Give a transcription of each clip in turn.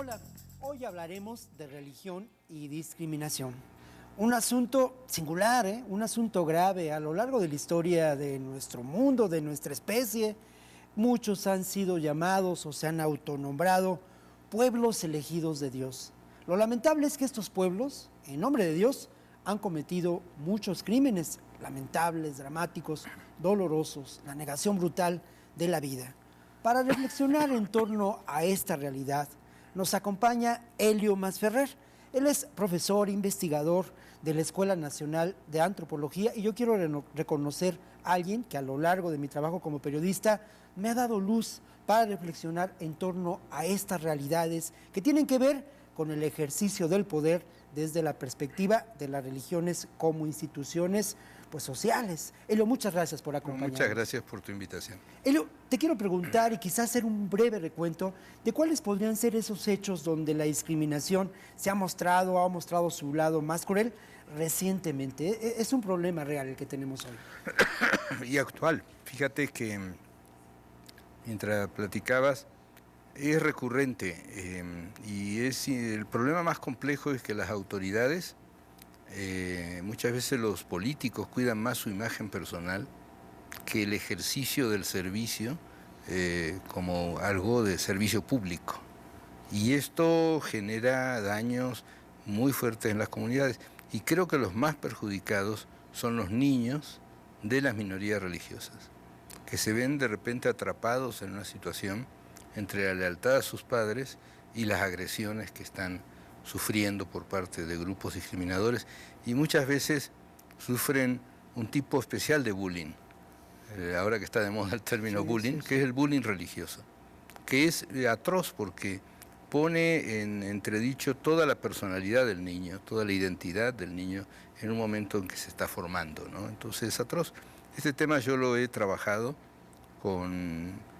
Hola, hoy hablaremos de religión y discriminación. Un asunto singular, un asunto grave a lo largo de la historia de nuestro mundo, de nuestra especie. Muchos han sido llamados o se han autonombrado pueblos elegidos de Dios. Lo lamentable es que estos pueblos, en nombre de Dios, han cometido muchos crímenes lamentables, dramáticos, dolorosos, la negación brutal de la vida. Para reflexionar en torno a esta realidad, nos acompaña Helio Masferrer. Él es profesor, investigador de la Escuela Nacional de Antropología y yo quiero reconocer a alguien que a lo largo de mi trabajo como periodista me ha dado luz para reflexionar en torno a estas realidades que tienen que ver con el ejercicio del poder desde la perspectiva de las religiones como instituciones sociales. Helio, muchas gracias por acompañarnos. Muchas gracias por tu invitación. Helio, te quiero preguntar y quizás hacer un breve recuento de cuáles podrían ser esos hechos donde la discriminación se ha mostrado su lado más cruel recientemente. Es un problema real el que tenemos hoy. Y actual. Fíjate que mientras platicabas, es recurrente y el problema más complejo es que las autoridades, muchas veces los políticos cuidan más su imagen personal que el ejercicio del servicio como algo de servicio público. Y esto genera daños muy fuertes en las comunidades. Y creo que los más perjudicados son los niños de las minorías religiosas, que se ven de repente atrapados en una situación entre la lealtad a sus padres y las agresiones que están sufriendo por parte de grupos discriminadores y muchas veces sufren un tipo especial de bullying, ahora que está de moda el término bullying, que es el bullying religioso, que es atroz porque pone en entredicho toda la personalidad del niño, toda la identidad del niño en un momento en que se está formando, ¿no? Entonces es atroz. Este tema yo lo he trabajado con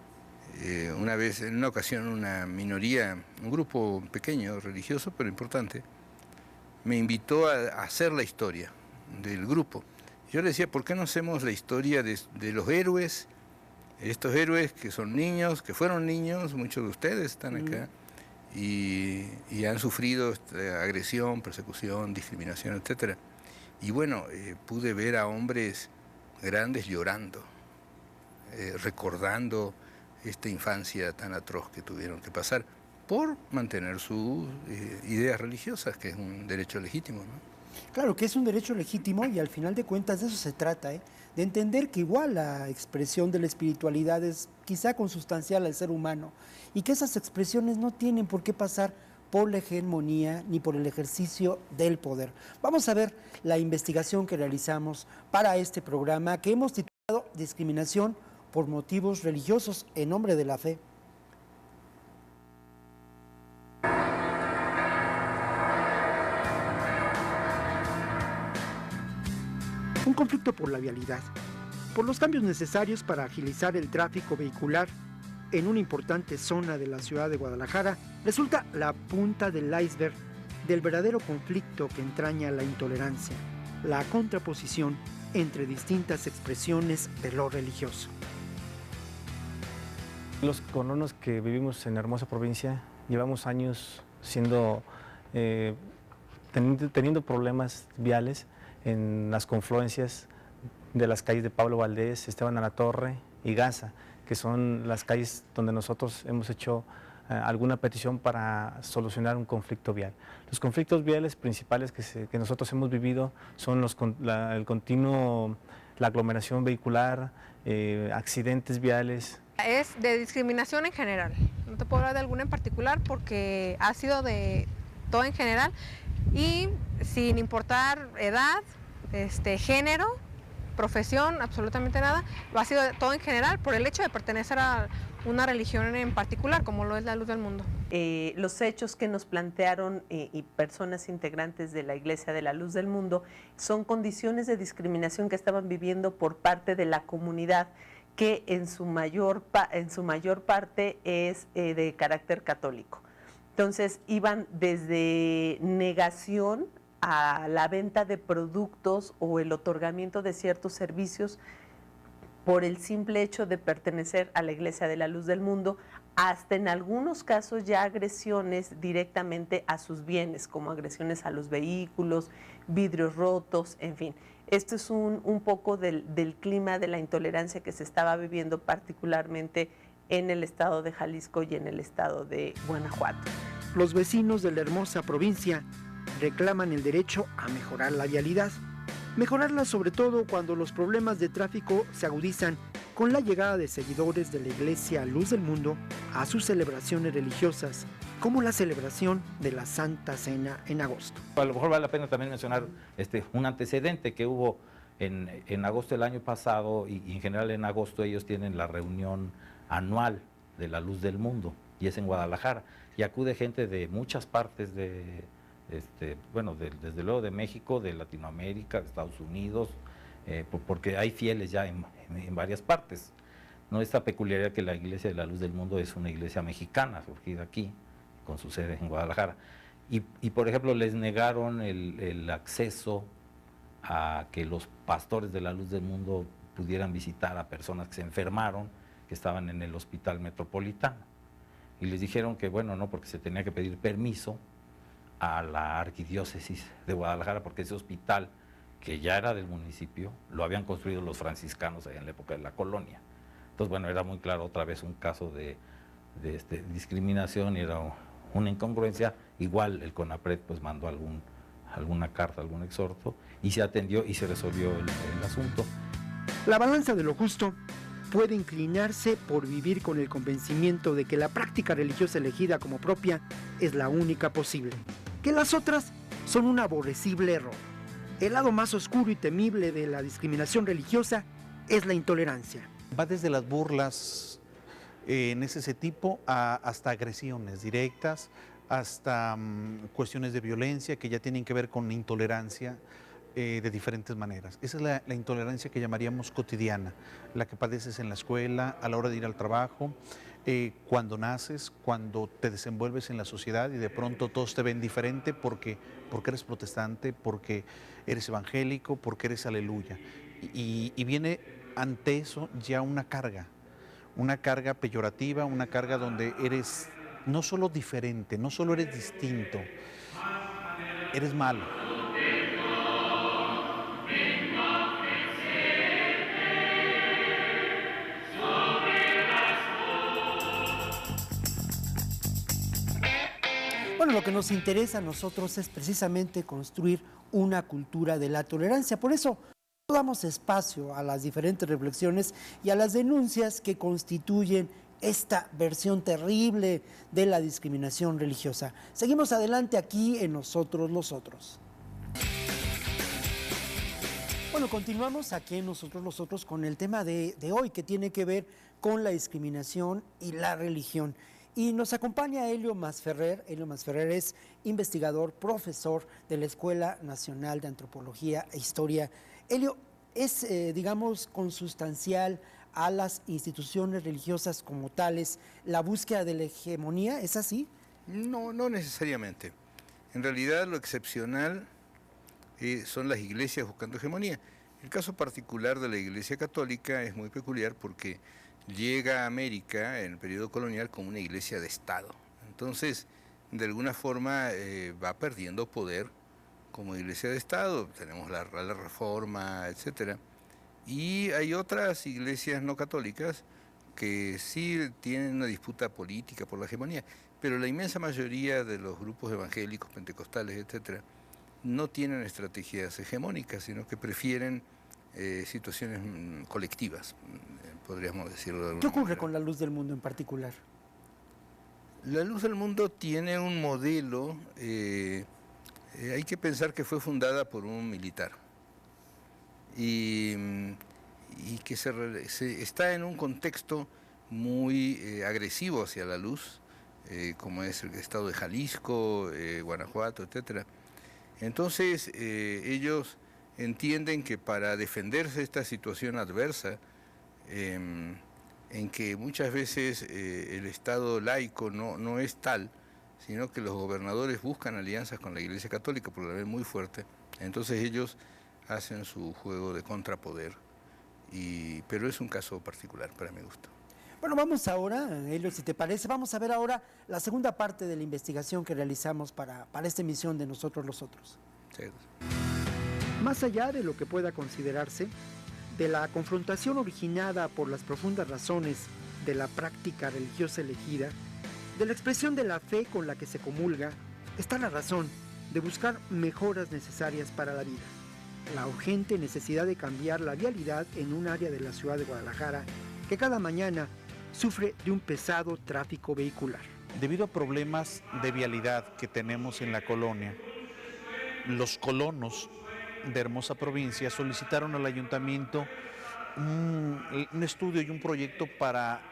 una vez, en una ocasión, una minoría, un grupo pequeño, religioso, pero importante, me invitó a hacer la historia del grupo. Yo le decía, ¿por qué no hacemos la historia de los héroes, estos héroes que son niños, que fueron niños, muchos de ustedes están acá, y han sufrido agresión, persecución, discriminación, etcétera? Y bueno, pude ver a hombres grandes llorando, recordando esta infancia tan atroz que tuvieron que pasar por mantener sus ideas religiosas, que es un derecho legítimo, ¿no? Claro que es un derecho legítimo y al final de cuentas de eso se trata, de entender que igual la expresión de la espiritualidad es quizá consustancial al ser humano y que esas expresiones no tienen por qué pasar por la hegemonía ni por el ejercicio del poder. Vamos a ver la investigación que realizamos para este programa que hemos titulado Discriminación por motivos religiosos en nombre de la fe. Un conflicto por la vialidad, por los cambios necesarios para agilizar el tráfico vehicular en una importante zona de la ciudad de Guadalajara, resulta la punta del iceberg del verdadero conflicto que entraña la intolerancia, la contraposición entre distintas expresiones de lo religioso. Los colonos que vivimos en la hermosa provincia llevamos años teniendo problemas viales en las confluencias de las calles de Pablo Valdés, Esteban a la Torre y Gaza, que son las calles donde nosotros hemos hecho alguna petición para solucionar un conflicto vial. Los conflictos viales principales que nosotros hemos vivido son la aglomeración vehicular, accidentes viales. Es de discriminación en general, no te puedo hablar de alguna en particular porque ha sido de todo en general y sin importar edad, género, profesión, absolutamente nada, ha sido de todo en general por el hecho de pertenecer a una religión en particular, como lo es la Luz del Mundo. Los hechos que nos plantearon y personas integrantes de la Iglesia de la Luz del Mundo son condiciones de discriminación que estaban viviendo por parte de la comunidad, que en su mayor parte es de carácter católico. Entonces iban desde negación a la venta de productos o el otorgamiento de ciertos servicios por el simple hecho de pertenecer a la Iglesia de la Luz del Mundo, hasta en algunos casos ya agresiones directamente a sus bienes, como agresiones a los vehículos, vidrios rotos, en fin. Esto es un poco del clima de la intolerancia que se estaba viviendo particularmente en el estado de Jalisco y en el estado de Guanajuato. Los vecinos de la hermosa provincia reclaman el derecho a mejorar la vialidad. Mejorarla sobre todo cuando los problemas de tráfico se agudizan con la llegada de seguidores de la Iglesia Luz del Mundo a sus celebraciones religiosas, como la celebración de la Santa Cena en agosto. A lo mejor vale la pena también mencionar un antecedente que hubo en agosto del año pasado, y en general en agosto ellos tienen la reunión anual de la Luz del Mundo, y es en Guadalajara, y acude gente de muchas partes desde luego de México, de Latinoamérica, de Estados Unidos, porque hay fieles ya en varias partes. No, esta peculiaridad que la Iglesia de la Luz del Mundo es una iglesia mexicana, surgida aquí, con su sede en Guadalajara. Y por ejemplo, les negaron el acceso a que los pastores de la Luz del Mundo pudieran visitar a personas que se enfermaron, que estaban en el hospital metropolitano. Y les dijeron que bueno, no, porque se tenía que pedir permiso a la arquidiócesis de Guadalajara, porque ese hospital, que ya era del municipio, lo habían construido los franciscanos en la época de la colonia. Entonces, bueno, era muy claro otra vez un caso de discriminación, y era una incongruencia. Igual el CONAPRED pues mandó alguna carta, algún exhorto, y se atendió y se resolvió el asunto. La balanza de lo justo puede inclinarse por vivir con el convencimiento de que la práctica religiosa elegida como propia es la única posible, que las otras son un aborrecible error. El lado más oscuro y temible de la discriminación religiosa es la intolerancia. Va desde las burlas en ese tipo hasta agresiones directas, hasta cuestiones de violencia que ya tienen que ver con intolerancia de diferentes maneras. Esa es la intolerancia que llamaríamos cotidiana, la que padeces en la escuela, a la hora de ir al trabajo, cuando naces, cuando te desenvuelves en la sociedad y de pronto todos te ven diferente porque eres protestante, porque eres evangélico, porque eres aleluya. Y viene ante eso ya una carga peyorativa, una carga donde eres no solo diferente, no solo eres distinto, eres malo. Bueno, lo que nos interesa a nosotros es precisamente construir una cultura de la tolerancia. Por eso damos espacio a las diferentes reflexiones y a las denuncias que constituyen esta versión terrible de la discriminación religiosa. Seguimos adelante aquí en Nosotros los Otros. Bueno, continuamos aquí en Nosotros los Otros con el tema de hoy, que tiene que ver con la discriminación y la religión. Y nos acompaña Helio Masferrer. Helio Masferrer es investigador, profesor de la Escuela Nacional de Antropología e Historia. Helio, ¿es, digamos, consustancial a las instituciones religiosas como tales la búsqueda de la hegemonía? ¿Es así? No, no necesariamente. En realidad lo excepcional son las iglesias buscando hegemonía. El caso particular de la Iglesia Católica es muy peculiar porque llega a América en el periodo colonial como una iglesia de Estado. Entonces, de alguna forma va perdiendo poder como iglesia de Estado. Tenemos la Reforma, etcétera. Y hay otras iglesias no católicas que sí tienen una disputa política por la hegemonía, pero la inmensa mayoría de los grupos evangélicos, pentecostales, etcétera, no tienen estrategias hegemónicas, sino que prefieren situaciones colectivas, podríamos decirlo de alguna ¿Qué ocurre manera. con la Luz del Mundo en particular? La Luz del Mundo tiene un modelo, hay que pensar que fue fundada por un militar y que está en un contexto muy agresivo hacia la luz, como es el estado de Jalisco, Guanajuato, etcétera. Entonces ellos entienden que para defenderse de esta situación adversa, en que muchas veces el Estado laico no es tal, sino que los gobernadores buscan alianzas con la Iglesia Católica, por la vez muy fuerte, entonces ellos hacen su juego de contrapoder, pero es un caso particular para mi gusto. Bueno, vamos ahora, Elio, si te parece, vamos a ver ahora la segunda parte de la investigación que realizamos para esta emisión de Nosotros los Otros. Sí. Más allá de lo que pueda considerarse, de la confrontación originada por las profundas razones de la práctica religiosa elegida, de la expresión de la fe con la que se comulga, está la razón de buscar mejoras necesarias para la vida. La urgente necesidad de cambiar la vialidad en un área de la ciudad de Guadalajara que cada mañana sufre de un pesado tráfico vehicular. Debido a problemas de vialidad que tenemos en la colonia, los colonos de Hermosa Provincia solicitaron al ayuntamiento un estudio y un proyecto para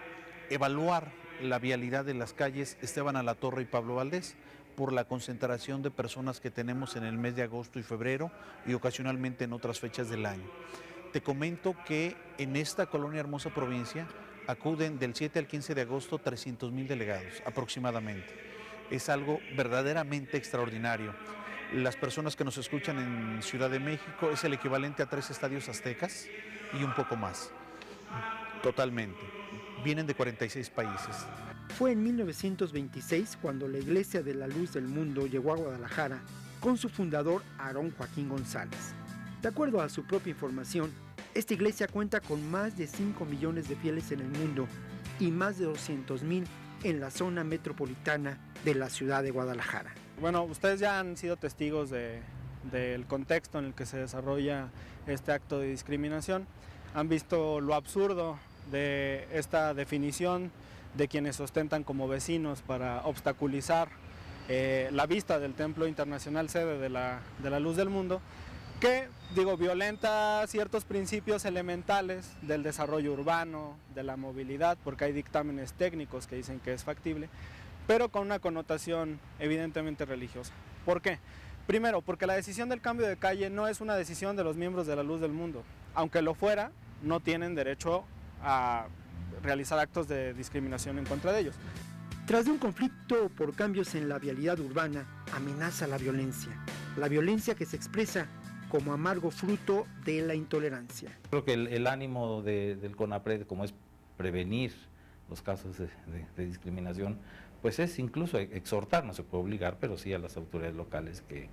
evaluar la vialidad de las calles Esteban Alatorre y Pablo Valdés por la concentración de personas que tenemos en el mes de agosto y febrero y ocasionalmente en otras fechas del año. Te comento que en esta colonia Hermosa Provincia acuden del 7 al 15 de agosto 300,000 delegados aproximadamente. Es algo verdaderamente extraordinario. Las personas que nos escuchan en Ciudad de México es el equivalente a 3 estadios aztecas y un poco más, totalmente. Vienen de 46 países. Fue en 1926 cuando la Iglesia de la Luz del Mundo llegó a Guadalajara con su fundador Aarón Joaquín González. De acuerdo a su propia información, esta iglesia cuenta con más de 5 millones de fieles en el mundo y más de 200,000 en la zona metropolitana de la ciudad de Guadalajara. Bueno, ustedes ya han sido testigos del contexto en el que se desarrolla este acto de discriminación. Han visto lo absurdo de esta definición de quienes ostentan como vecinos para obstaculizar la vista del Templo Internacional Sede de la Luz del Mundo, que, violenta ciertos principios elementales del desarrollo urbano, de la movilidad, porque hay dictámenes técnicos que dicen que es factible, pero con una connotación evidentemente religiosa. ¿Por qué? Primero, porque la decisión del cambio de calle no es una decisión de los miembros de la Luz del Mundo. Aunque lo fuera, no tienen derecho a realizar actos de discriminación en contra de ellos. Tras de un conflicto por cambios en la vialidad urbana, amenaza la violencia que se expresa como amargo fruto de la intolerancia. Creo que el ánimo del CONAPRED, como es prevenir los casos de discriminación, pues es incluso exhortar, no se puede obligar, pero sí a las autoridades locales que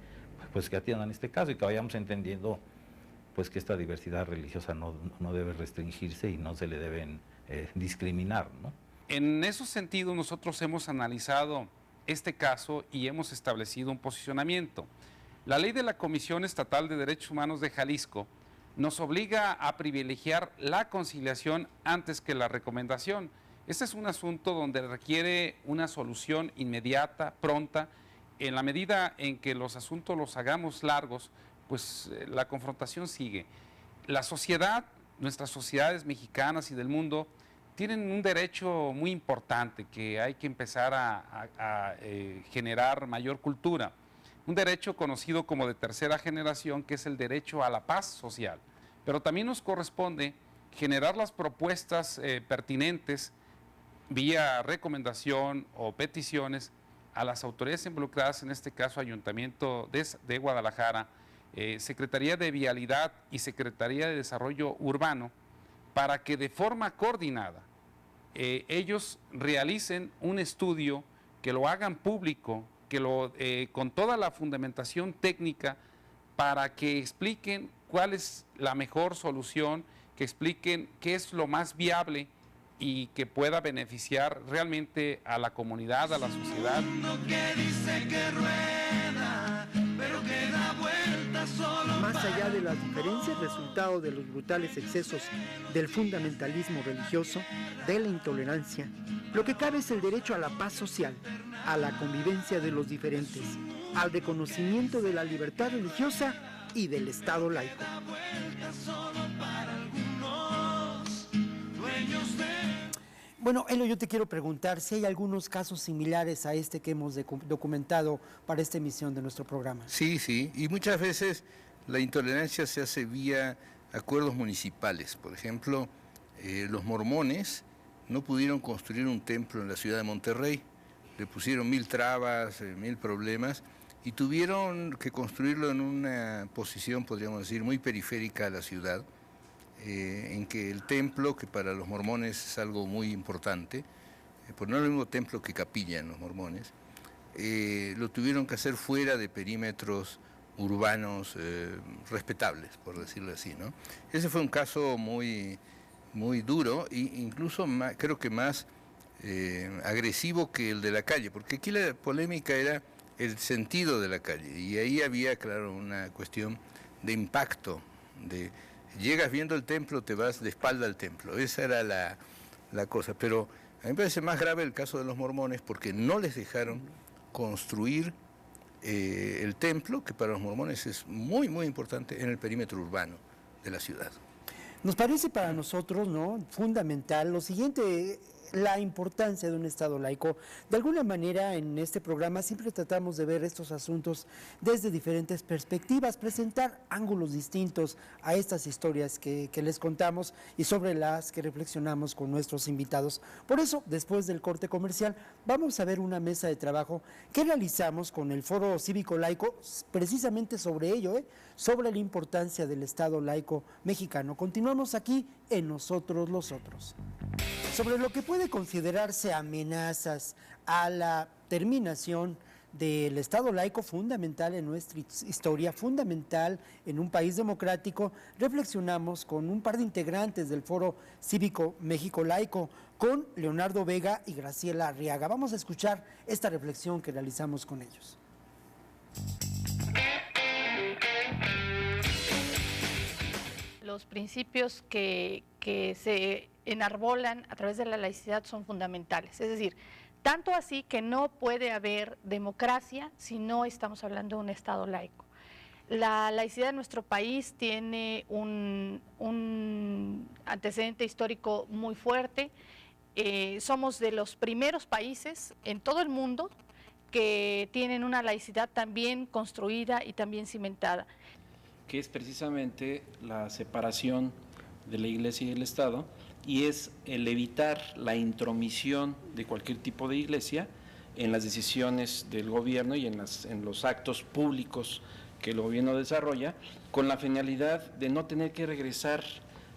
atiendan este caso y que vayamos entendiendo pues que esta diversidad religiosa no debe restringirse y no se le deben discriminar, ¿no? En esos sentidos nosotros hemos analizado este caso y hemos establecido un posicionamiento. La ley de la Comisión Estatal de Derechos Humanos de Jalisco nos obliga a privilegiar la conciliación antes que la recomendación. Este es un asunto donde requiere una solución inmediata, pronta. En la medida en que los asuntos los hagamos largos, pues la confrontación sigue. La sociedad, nuestras sociedades mexicanas y del mundo, tienen un derecho muy importante que hay que empezar a generar mayor cultura. Un derecho conocido como de tercera generación, que es el derecho a la paz social. Pero también nos corresponde generar las propuestas pertinentes vía recomendación o peticiones a las autoridades involucradas, en este caso Ayuntamiento de Guadalajara, Secretaría de Vialidad y Secretaría de Desarrollo Urbano, para que de forma coordinada ellos realicen un estudio, que lo hagan público, con toda la fundamentación técnica, para que expliquen cuál es la mejor solución, que expliquen qué es lo más viable y que pueda beneficiar realmente a la comunidad, a la sociedad. Más allá de las diferencias resultado de los brutales excesos del fundamentalismo religioso, de la intolerancia, lo que cabe es el derecho a la paz social, a la convivencia de los diferentes, al reconocimiento de la libertad religiosa y del Estado laico. Bueno, Elio, yo te quiero preguntar si hay algunos casos similares a este que hemos documentado para esta emisión de nuestro programa. Sí, y muchas veces la intolerancia se hace vía acuerdos municipales. Por ejemplo, los mormones no pudieron construir un templo en la ciudad de Monterrey, le pusieron 1000 trabas, 1000 problemas, y tuvieron que construirlo en una posición, podríamos decir, muy periférica a la ciudad, en que el templo, que para los mormones es algo muy importante, pues no es el mismo templo que capilla en los mormones, lo tuvieron que hacer fuera de perímetros urbanos respetables, por decirlo así, ¿no? Ese fue un caso muy, muy duro e incluso más, creo que más agresivo que el de la calle, porque aquí la polémica era el sentido de la calle y ahí había, claro, una cuestión de impacto, de llegas viendo el templo, te vas de espalda al templo, esa era la cosa, pero a mí me parece más grave el caso de los mormones porque no les dejaron construir el templo, que para los mormones es muy, muy importante en el perímetro urbano de la ciudad. Nos parece para nosotros, ¿no?, fundamental lo siguiente: la importancia de un Estado laico. De alguna manera, en este programa siempre tratamos de ver estos asuntos desde diferentes perspectivas, presentar ángulos distintos a estas historias que les contamos y sobre las que reflexionamos con nuestros invitados. Por eso, después del corte comercial, vamos a ver una mesa de trabajo que realizamos con el Foro Cívico Laico, precisamente sobre ello, sobre la importancia del Estado laico mexicano. Continuamos aquí en Nosotros los Otros. Sobre lo que puede considerarse amenazas a la terminación del Estado laico, fundamental en nuestra historia, fundamental en un país democrático, reflexionamos con un par de integrantes del Foro Cívico México Laico, con Leonardo Vega y Graciela Arriaga. Vamos a escuchar esta reflexión que realizamos con ellos. Los principios que se enarbolan a través de la laicidad son fundamentales. Es decir, tanto así que no puede haber democracia si no estamos hablando de un Estado laico. La laicidad en nuestro país tiene un antecedente histórico muy fuerte. Somos de los primeros países en todo el mundo que tienen una laicidad también construida y también cimentada, que es precisamente la separación de la Iglesia y el Estado, y es el evitar la intromisión de cualquier tipo de iglesia en las decisiones del gobierno y en los actos públicos que el gobierno desarrolla, con la finalidad de no tener que regresar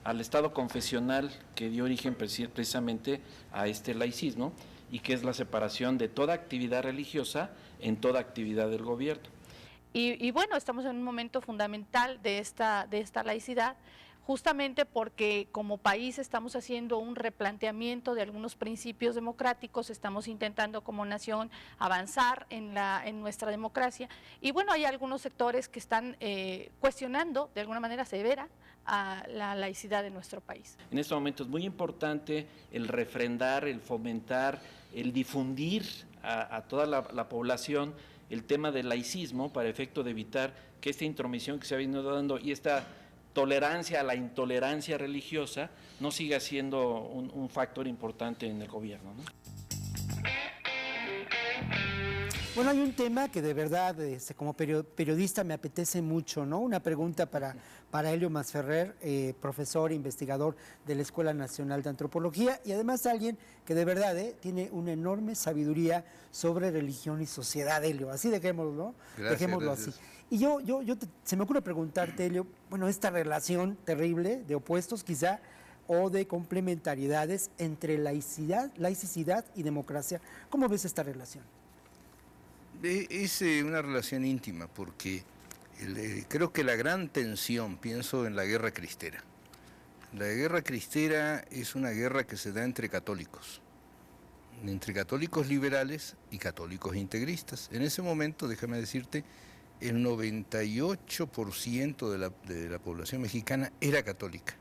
al estado confesional que dio origen precisamente a este laicismo, y que es la separación de toda actividad religiosa en toda actividad del gobierno. Y bueno, estamos en un momento fundamental de esta laicidad, justamente porque como país estamos haciendo un replanteamiento de algunos principios democráticos, estamos intentando como nación avanzar en nuestra democracia, y bueno, hay algunos sectores que están cuestionando de alguna manera severa a la laicidad de nuestro país. En este momento es muy importante el refrendar, el fomentar, el difundir a toda la población el tema del laicismo para efecto de evitar que esta intromisión que se ha venido dando y esta tolerancia a la intolerancia religiosa no siga siendo un factor importante en el gobierno, ¿no? Bueno, hay un tema que de verdad, como periodista, me apetece mucho, ¿no? Una pregunta para Helio Masferrer, profesor e investigador de la Escuela Nacional de Antropología, y además alguien que de verdad tiene una enorme sabiduría sobre religión y sociedad, Helio. Así dejémoslo, ¿no? Gracias, Dejémoslo gracias. así. Y se me ocurre preguntarte, Helio, bueno, esta relación terrible de opuestos quizá, o de complementariedades entre laicidad y democracia. ¿Cómo ves esta relación? Es una relación íntima porque creo que la gran tensión, pienso en la guerra cristera. La guerra cristera es una guerra que se da entre católicos liberales y católicos integristas. En ese momento, déjame decirte, el 98% de la población mexicana era católica.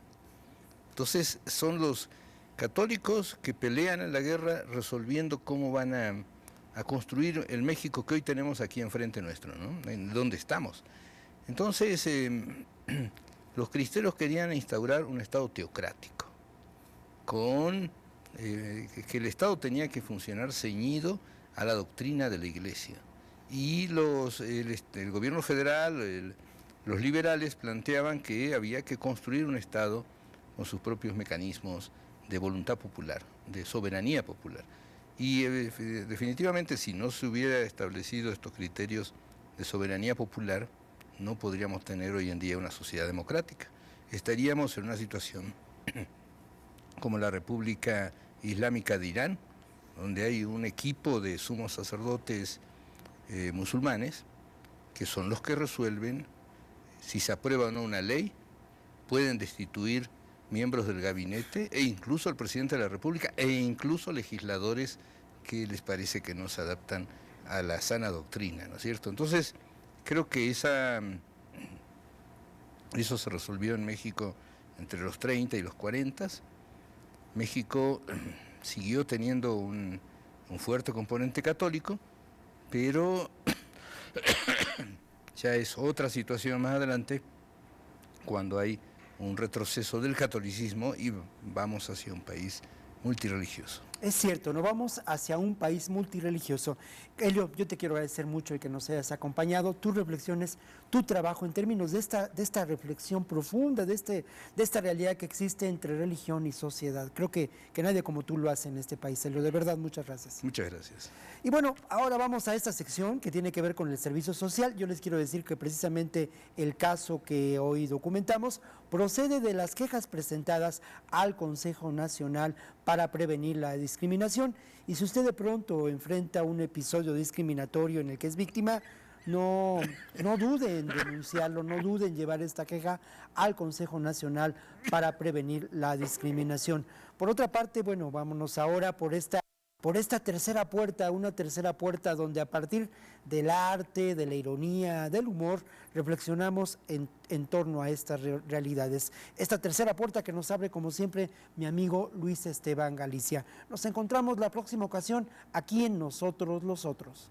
Entonces son los católicos que pelean en la guerra resolviendo cómo van a construir el México que hoy tenemos aquí enfrente nuestro, ¿no? En donde estamos. Entonces, los cristeros querían instaurar un Estado teocrático, con que el Estado tenía que funcionar ceñido a la doctrina de la Iglesia. Y el gobierno federal, los liberales planteaban que había que construir un Estado con sus propios mecanismos de voluntad popular, de soberanía popular. Y definitivamente si no se hubiera establecido estos criterios de soberanía popular, no podríamos tener hoy en día una sociedad democrática. estaríamos en una situación como la República Islámica de Irán, donde hay un equipo de sumos sacerdotes musulmanes que son los que resuelven si se aprueba o no una ley, pueden destituir miembros del gabinete e incluso al presidente de la República e incluso legisladores que les parece que no se adaptan a la sana doctrina, ¿no es cierto? Entonces, creo que eso se resolvió en México entre los 30 y los 40. México siguió teniendo un fuerte componente católico, pero ya es otra situación más adelante cuando hay un retroceso del catolicismo y vamos hacia un país multirreligioso. Es cierto, nos vamos hacia un país multirreligioso. Helio, yo te quiero agradecer mucho el que nos hayas acompañado, tus reflexiones, tu trabajo en términos de esta reflexión profunda, de esta realidad que existe entre religión y sociedad. Creo que nadie como tú lo hace en este país, Helio. De verdad, muchas gracias. Muchas gracias. Y bueno, ahora vamos a esta sección que tiene que ver con el servicio social. Yo les quiero decir que precisamente el caso que hoy documentamos procede de las quejas presentadas al Consejo Nacional para Prevenir la Discriminación. Y si usted de pronto enfrenta un episodio discriminatorio en el que es víctima, no dude en denunciarlo, no dude en llevar esta queja al Consejo Nacional para Prevenir la Discriminación. Por otra parte, bueno, vámonos ahora por esta tercera puerta, una tercera puerta donde a partir del arte, de la ironía, del humor, reflexionamos en torno a estas realidades. Esta tercera puerta que nos abre, como siempre, mi amigo Luis Esteban Galicia. Nos encontramos la próxima ocasión aquí en Nosotros los Otros.